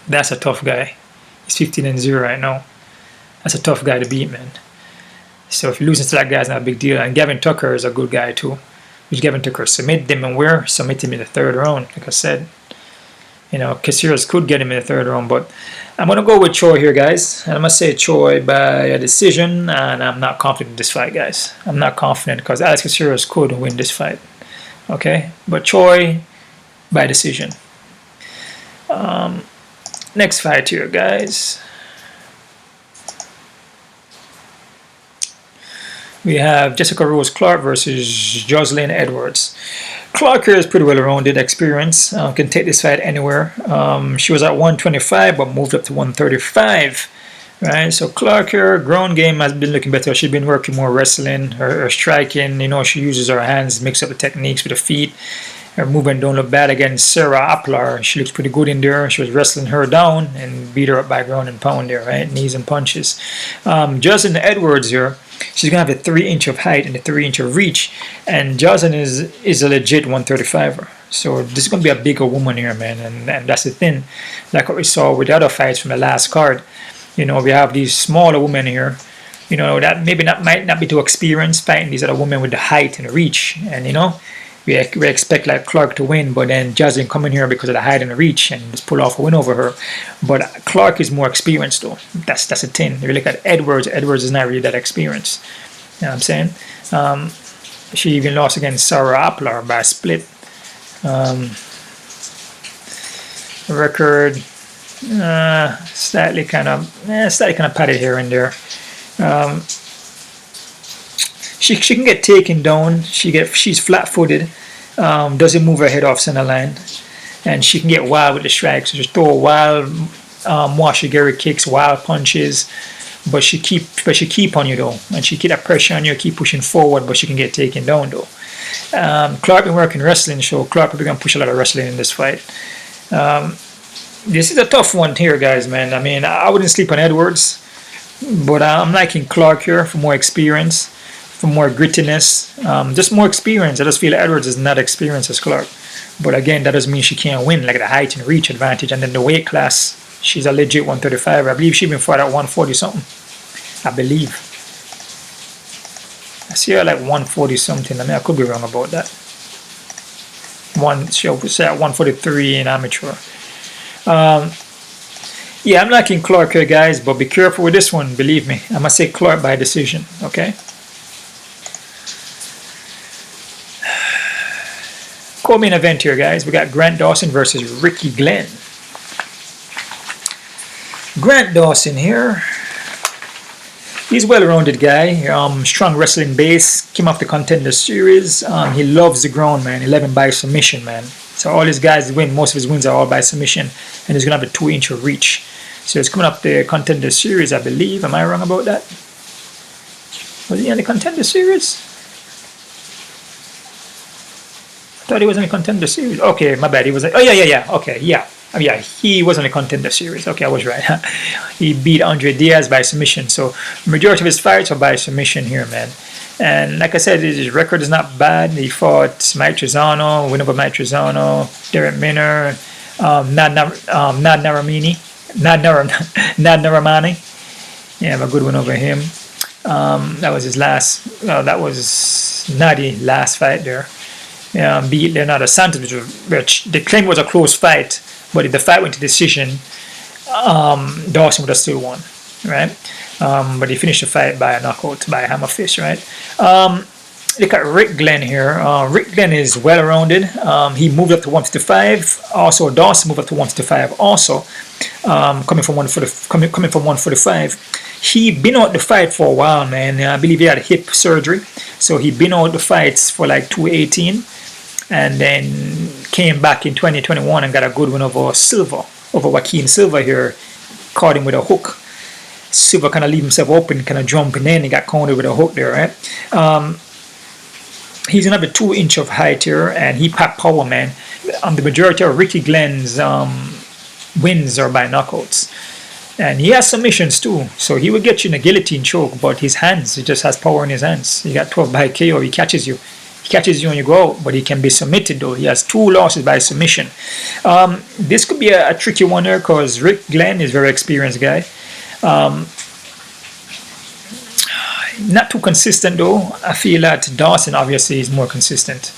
That's a tough guy. He's 15-0 right now. That's a tough guy to beat, man. So if you're losing to that guy, it's not a big deal. And Gavin Tucker is a good guy too. Which Gavin Tucker submitted him, and where? Submit him in the third round, like I said. You know, Caceres could get him in the third round, but I'm going to go with Choi here, guys. And I'm going to say Choi by a decision, and I'm not confident in this fight, guys. I'm not confident because Alex Caceres could win this fight. Okay? But Choi by decision. Next fight here, guys. We have Jessica Rose Clark versus Joselyne Edwards. Clark here is pretty well-rounded experience. Can take this fight anywhere. She was at 125 but moved up to 135. Right, so Clark here, ground game has been looking better. She's been working more wrestling, her striking. You know, she uses her hands, mix up the techniques with the feet. Her movement don't look bad against Sarah Appler. She looks pretty good in there. She was wrestling her down and beat her up by ground and pound there, right? Knees and punches. Joselyne Edwards here, she's going to have a 3-inch of height and a 3-inch of reach. And Joselyne is a legit 135er. So this is going to be a bigger woman here, man. And that's the thing. Like what we saw with the other fights from the last card. You know, we have these smaller women here. You know, that maybe might not be too experienced fighting these other women with the height and the reach. And, you know, we expect like Clark to win, but then Joselyne coming here because of the height and the reach and just pull off a win over her. But Clark is more experienced though. That's the thing. If you look at Edwards is not really that experienced. You know what I'm saying? She even lost against Sarah Appler by a split. Record slightly kind of padded here and there. She can get taken down. She's flat-footed. Doesn't move her head off center line, and she can get wild with the strikes. So just throw wild washigiri kicks, wild punches, but she keep on you though, and she keep that pressure on you, keep pushing forward, but she can get taken down though. Clark been working wrestling, so Clark probably gonna push a lot of wrestling in this fight. This is a tough one here, guys, man. I mean, I wouldn't sleep on Edwards, but I'm liking Clark here for more experience, for more grittiness, just more experience. I just feel Edwards is not experienced as Clark. But again, that doesn't mean she can't win, like the height and reach advantage. And then the weight class, she's a legit 135. I believe she's been fought at 140 something. I believe. I see her like 140 something. I mean, I could be wrong about that. She'll say at 143 in amateur. Yeah, I'm liking Clark here, guys, but be careful with this one, believe me. I'm going to say Clark by decision, okay? Co-main event here, guys. We got Grant Dawson versus Ricky Glenn. Grant Dawson here. He's a well-rounded guy. Strong wrestling base. Came off the Contender Series. He loves the ground, man. 11 by submission, man. So all his guys win. Most of his wins are all by submission. And he's going to have a 2-inch of reach. So it's coming up the Contender Series, I believe. Am I wrong about that? Was he on the Contender Series? I thought he was on the Contender Series. Okay, my bad. He was. Oh, yeah. Okay, yeah. Yeah, he was on the Contender Series. Okay, I was right. He beat Andre Diaz by submission. So majority of his fights are by submission here, man. And like I said, his record is not bad. He fought Mike Trizano, win over Mike Trizano, Derek Minner, Nad Naramani. Yeah, have a good one over him. That was his last. That was Nadi last fight there. beat Leonardo Santos, which they claimed was a close fight, but if the fight went to decision, Dawson would have still won, right? But he finished the fight by a knockout, by a hammer fist, right? Look at Rick Glenn here. Rick Glenn is well-rounded. He moved up to 155. Also, Dawson moved up to 155. Also, coming from 145. He been out the fight for a while, man. I believe he had hip surgery, so he been out the fights for like 218, and then came back in 2021 and got a good win over Joaquin Silva here. Caught him with a hook. Silva kind of leave himself open, kind of jumping in. He got cornered with a hook there, right? He's gonna have a 2-inch of height here, and he packed power, man. The majority of Ricky Glenn's wins are by knockouts, and he has submissions too. So he will get you in a guillotine choke, but his hands, he just has power in his hands. He got 12 by KO. He catches you when you go out, but he can be submitted though. He has 2 losses by submission. This could be a tricky one there because Rick Glenn is a very experienced guy. Not too consistent though. I feel that Dawson obviously is more consistent.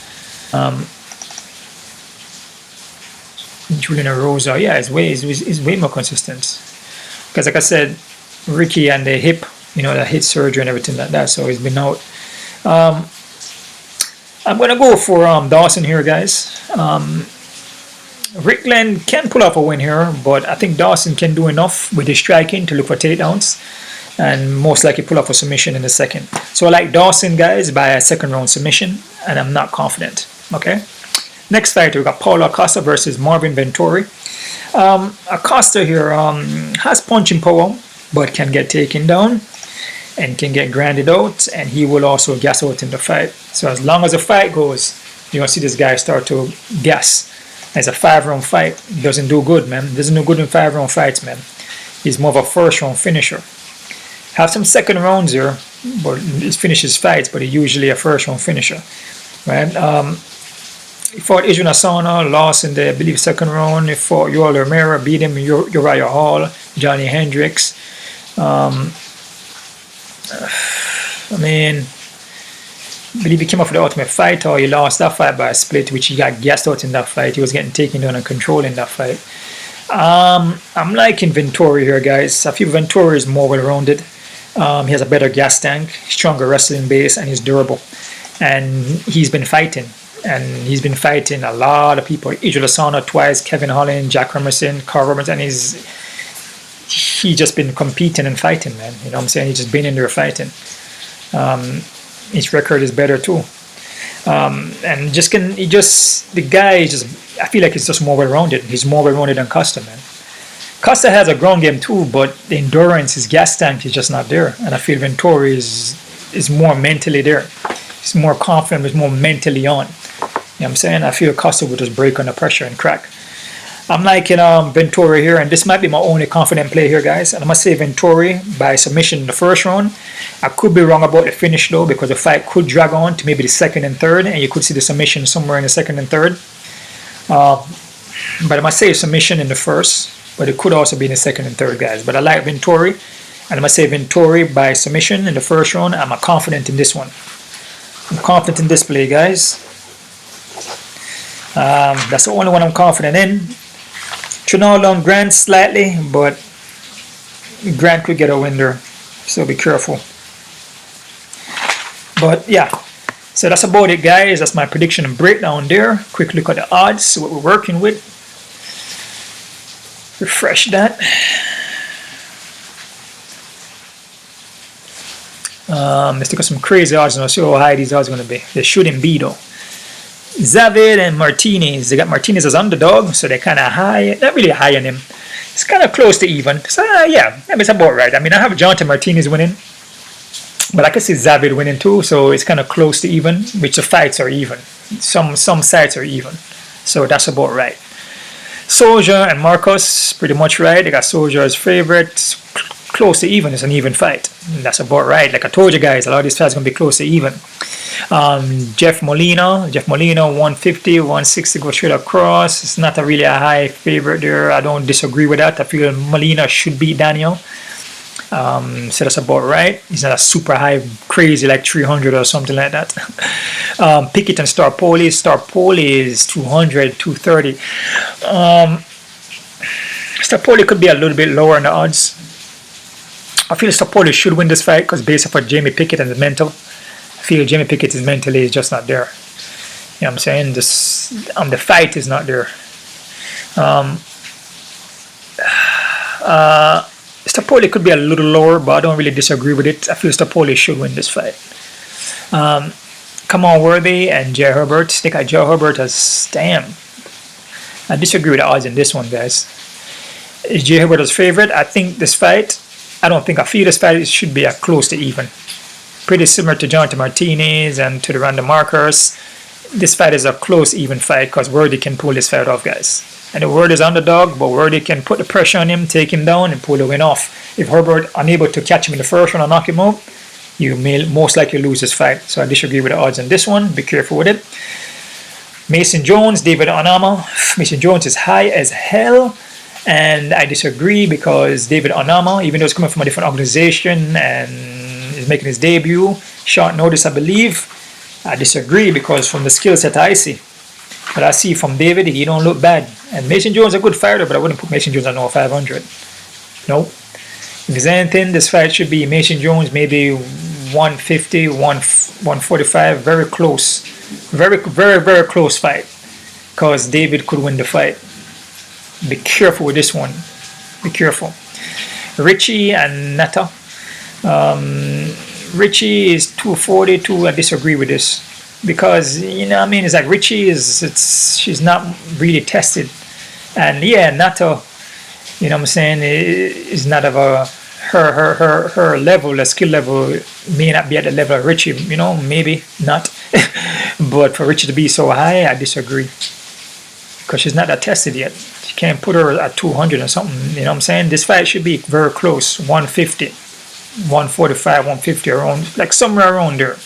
Julian Rosa, yeah, is way more consistent. Because like I said, Ricky and the hip, the hip surgery and everything like that. So he's been out. I'm gonna go for Dawson here, guys. Rick Glenn can pull off a win here, but I think Dawson can do enough with his striking to look for takedowns, and most likely pull off a submission in the second. So I like Dawson, guys, by a second round submission, and I'm not confident. Okay. Next fight, we got Paulo Costa versus Marvin Vettori. Costa here has punching power, but can get taken down and can get grounded out, and he will also gas out in the fight. So as long as the fight goes, you're gonna see this guy start to gas. It's a 5-round fight. He doesn't do good, man. He doesn't do good in 5-round fights, man. He's more of a 1st-round finisher. Have some 2nd rounds here, but he finishes fights, but he's usually a 1st-round finisher, right? He fought Adrian Asana, lost in the, I believe, 2nd round. He fought Yoel Romero, beat him, Uriah Hall, Johnny Hendricks. I believe he came off the Ultimate Fighter. He lost that fight by a split, which he got gassed out in that fight. He was getting taken down and controlled in that fight. I'm liking Vettori here, guys. I feel Vettori is more well-rounded. He has a better gas tank, stronger wrestling base, and he's durable. And he's been fighting. And he's been fighting a lot of people. Adrian Asana twice, Kevin Holland, Jack Emerson, Carl Roberts, and he's just been competing and fighting, man. You know what I'm saying? He's just been in there fighting. His record is better too. And the guy is just, I feel like he's just more well-rounded. He's more well-rounded than Costa, man. Costa has a ground game too, but the endurance, his gas tank is just not there. And I feel Vettori is more mentally there. He's more confident, he's more mentally on. You know what I'm saying? I feel Costa will just break under pressure and crack. I'm liking Vettori here, and this might be my only confident play here, guys. And I'm going to say Vettori by submission in the 1st round. I could be wrong about the finish, though, because the fight could drag on to maybe the 2nd and 3rd, and you could see the submission somewhere in the 2nd and 3rd. But I'm going to say submission in the 1st, but it could also be in the 2nd and 3rd, guys. But I like Vettori, and I'm going to say Vettori by submission in the 1st round. I'm confident in this one. I'm confident in this play, guys. That's the only one I'm confident in. Trinaldo on Grant slightly, but Grant could get a win there, so be careful. But yeah, so that's about it, guys. That's my prediction and breakdown there. Quick look at the odds, what we're working with. Refresh that. Let's look at some crazy odds and I'll see how high these odds are going to be. They shouldn't be though. Zavid and Martinez. They got Martinez as underdog, so they're kind of high. Not really high on him. It's kind of close to even. So yeah, it's about right. I mean, I have Jonathan Martinez winning, but I can see Zavid winning too. So it's kind of close to even, which the fights are even. Some sides are even, so that's about right. Soldier and Marcos pretty much right. They got Soldier as favorite. Close to even. It's an even fight. And that's about right. Like I told you guys, a lot of these fights are gonna be close to even. Jeff Molina 150, 160 go straight across. It's not really a high favorite there. I don't disagree with that. I feel Molina should beat Daniel. So that's about right. He's not a super high, crazy like 300 or something like that. Pickett and Staropoli. Staropoli is 200, 230. Staropoli could be a little bit lower in the odds. I feel Staropoli should win this fight because based off of Jamie Pickett and the mental, I feel Jamie Pickett is mentally is just not there. You know what I'm saying? This the fight is not there. Staropoli could be a little lower, but I don't really disagree with it. I feel Staropoli should win this fight. Come on, Worthy and Jay Herbert. They got Jay Herbert as damn. I disagree with the odds in this one, guys. Is Jay Herbert as favorite? I think this fight. I feel this fight should be a close to even. Pretty similar to Jonathan Martinez and to the random markers. This fight is a close, even fight because Worthy can pull this fight off, guys. And the Worthy is underdog, but Worthy can put the pressure on him, take him down, and pull the win off. If Herbert unable to catch him in the first round and knock him out, you may most likely lose this fight. So I disagree with the odds on this one. Be careful with it. Mason Jones, David Onama. Mason Jones is high as hell. And I disagree because David Onama, even though he's coming from a different organization and is making his debut, short notice, I believe, I disagree because from the skill set I see, but I see from David, he don't look bad. And Mason Jones is a good fighter, but I wouldn't put Mason Jones on over 500. Nope. If there's anything, this fight should be Mason Jones, maybe 150, 145, very close. Very, very, very close fight because David could win the fight. Be careful with this one. Be careful. Ricci and Neta. Ricci is 242. I disagree with this because you know what I mean. It's like Ricci she's not really tested, and yeah, Neta, you know what I'm saying, is not of her level, the skill level may not be at the level of Ricci. You know, maybe not, but for Ricci to be so high, I disagree because she's not that tested yet. You can't put her at 200 or something. You know what I'm saying? This fight should be very close. 150, 145, 150, around, like somewhere around there,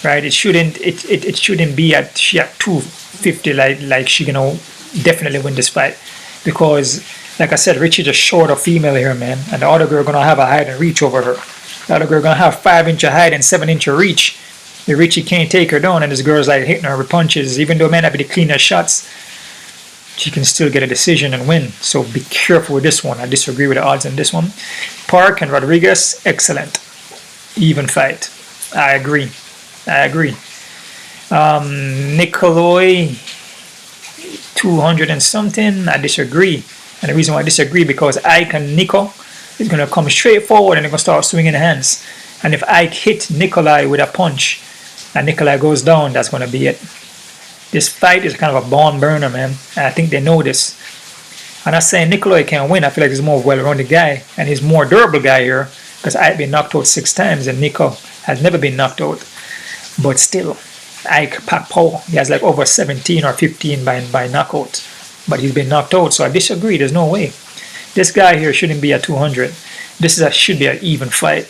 right? It shouldn't. It shouldn't be at 250. Like she gonna definitely win this fight because, like I said, Ricci's a shorter female here, man, and the other girl gonna have a height and reach over her. The other girl gonna have 5-inch height and 7-inch reach. The Ricci can't take her down, and this girl's like hitting her with punches, even though it may not be the cleanest shots. She can still get a decision and win. So be careful with this one. I disagree with the odds on this one. Park and Rodriguez, excellent. Even fight. I agree. Nicolae, 200 and something. I disagree. And the reason why I disagree because Ike and Nico is going to come straight forward and they're going to start swinging hands. And if Ike hit Nicolae with a punch and Nicolae goes down, that's going to be it. This fight is kind of a barn burner, man. And I think they know this. I'm not saying Nicolae can win. I feel like he's a more well-rounded guy. And he's more durable guy here. Because Ike been knocked out 6 times. And Nico has never been knocked out. But still, Ike packed power. He has like over 17 or 15 by knockout. But he's been knocked out. So I disagree. There's no way. This guy here shouldn't be at 200. Should be an even fight.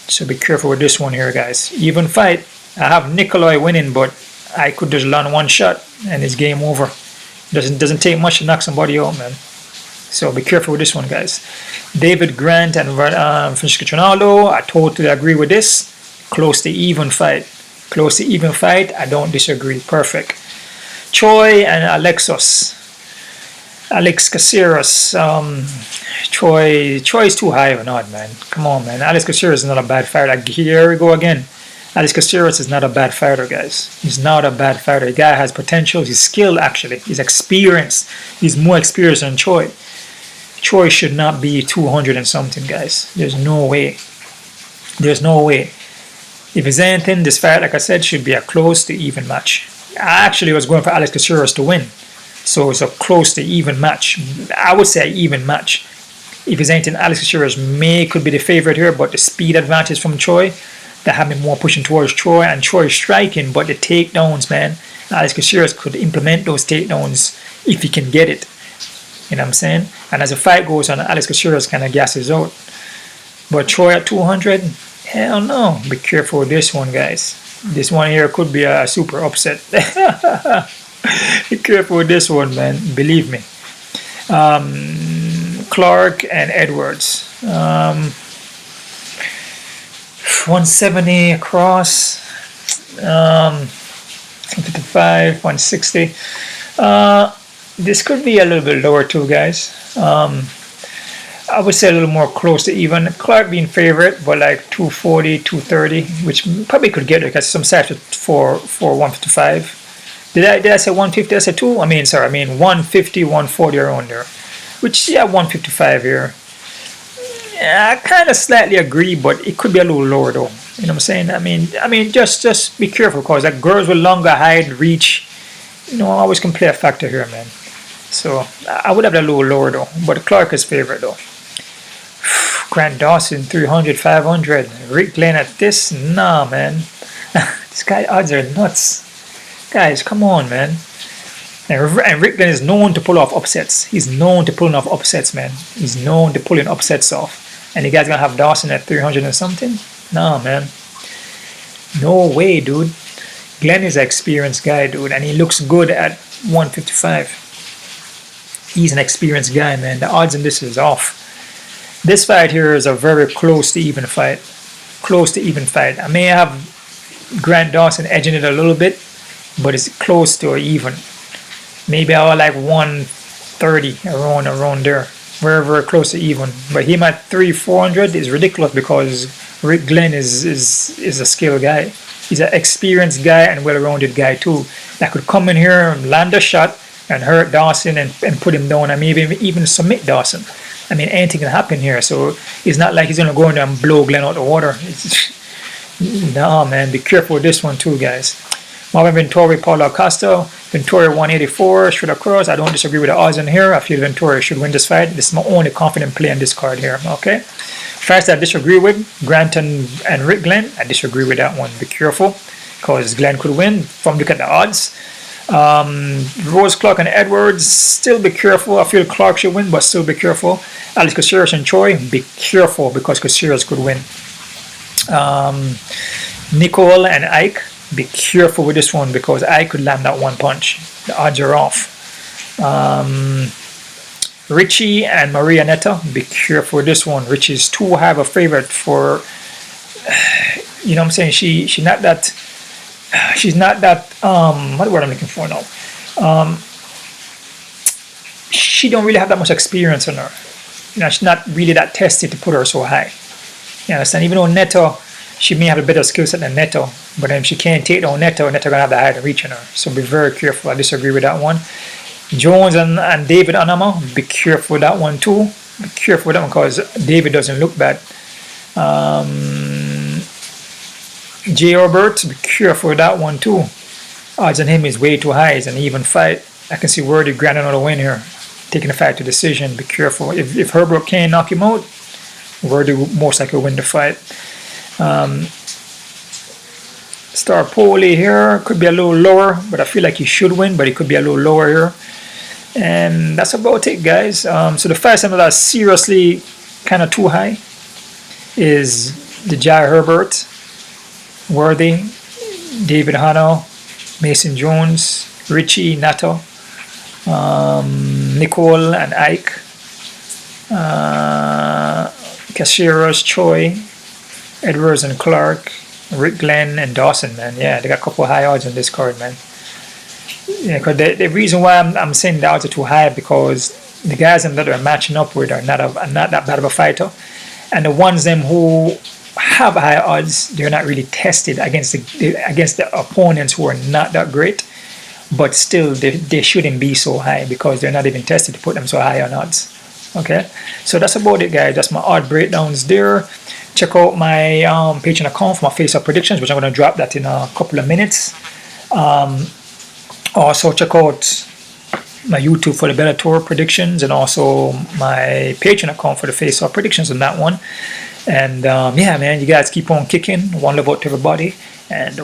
So be careful with this one here, guys. Even fight. I have Nicolae winning, but I could just land one shot and it's game over. Doesn't take much to knock somebody out, man. So be careful with this one, guys. David Grant and Francisco Trinaldo, I totally agree with this. Close to even fight. Close to even fight. I don't disagree. Perfect. Choi and Alex Caceres. Choi is too high or not, man. Come on, man. Alex Caceres is not a bad fighter. Here we go again. Alex Caceres is not a bad fighter, guys. He's not a bad fighter. The guy has potential. He's skilled, actually. He's experienced. He's more experienced than Choi. Choi should not be 200 and something, guys. There's no way. There's no way. If it's anything, this fight, like I said, should be a close to even match. I actually was going for Alex Caceres to win. So it's a close to even match. I would say even match. If it's anything, Alex Caceres could be the favorite here, but the speed advantage from Choi, that have me more pushing towards Choi, and Choi is striking, but the takedowns, man, Alex Caceres could implement those takedowns if he can get it. You know what I'm saying? And as the fight goes on, Alex Caceres kind of gasses out. But Choi at 200, hell no. Be careful with this one, guys. This one here could be a super upset. Be careful with this one, man. Believe me. Clark and Edwards. 170 across, 155, 160. This could be a little bit lower too, guys. I would say a little more close to even. Clark being favorite, but like 240, 230, which probably could get it because some sites for 155. Did I say 150? I said 2? I mean, 150, 140 around there. Which, yeah, 155 here. Yeah, I kind of slightly agree, but it could be a little lower though. You know what I'm saying? I mean, just be careful because like girls with longer height, reach, always can play a factor here, man. So I would have that a little lower though, but Clark is favorite though. Grant Dawson 300, 500. Rick Glenn at this? Nah, man. This guy odds are nuts. Guys, come on, man. And Rick Glenn is known to pull off upsets. He's known to pulling off upsets, man. He's known to pulling upsets off. And you guys gonna have Dawson at 300 and something? Nah, man. No way, dude. Glenn is an experienced guy, dude, and he looks good at 155. He's an experienced guy, man. The odds in this is off. This fight here is a very close to even fight. Close to even fight. I may have Grant Dawson edging it a little bit, but it's close to even. Maybe I would like 130 around there. Very, very close to even. But him at 300-400 is ridiculous because Rick Glenn is a skilled guy. He's an experienced guy and well-rounded guy too. That could come in here and land a shot and hurt Dawson and put him down and maybe even submit Dawson. I mean, anything can happen here. So it's not like he's going to go in there and blow Glenn out the water. Nah, man. Be careful with this one too, guys. Marvin, Vettori, Paulo, Costa. Vettori 184 should have crossed. I don't disagree with the odds in here. I feel Vettori should win this fight. This is my only confident play on this card here. Okay. Fights I disagree with, Grant and Rick Glenn. I disagree with that one. Be careful because Glenn could win from look at the odds. Rose, Clark, and Edwards. Still be careful. I feel Clark should win, but still be careful. Alex Caceres and Choi. Be careful because Caceres could win. Nicolae and Ike. Be careful with this one because I could land that one punch. The odds are off. Ricci and Neta. Be careful with this one. Ricci is too high of a favorite for. You know what I'm saying? She's not that. What word I'm looking for now? She don't really have that much experience on her. She's not really that tested to put her so high. You understand? Even though Neta, she may have a better skill set than Neta, but if she can't take down Neta gonna have the height and reach on her. So be very careful. I disagree with that one. Jones and David Onama, be careful with that one too. Be careful with that one because David doesn't look bad. Herbert, be careful with that one too. Odds on him is way too high. It's an even fight. I can see Worthy grabbing another win here, taking the fight to decision. Be careful. If Herbert can't knock him out, Worthy will most likely win the fight. Staropoli here could be a little lower, but I feel like he should win, but he could be a little lower here. And that's about it, guys. So the fights that are seriously kind of too high is the Jai Herbert, Worthy, David Hanno, Mason Jones, Ricci, Neta, Nicolae and Ike, Caceres, Choi, Edwards and Clark, Rick Glenn and Dawson, man. Yeah, they got a couple of high odds on this card, man. Yeah, because the reason why I'm saying the odds are too high because the guys that they're matching up with are not that bad of a fighter, and the ones them who have high odds, they're not really tested against the opponents who are not that great, but still they shouldn't be so high because they're not even tested to put them so high on odds. Okay, so that's about it, guys. That's my odd breakdowns there. Check out my Patreon account for my face-up predictions, which I'm going to drop that in a couple of minutes. Also check out my YouTube for the Bellator predictions and also my Patreon account for the face-up predictions on that one. And yeah, man, you guys keep on kicking. One love out to everybody. And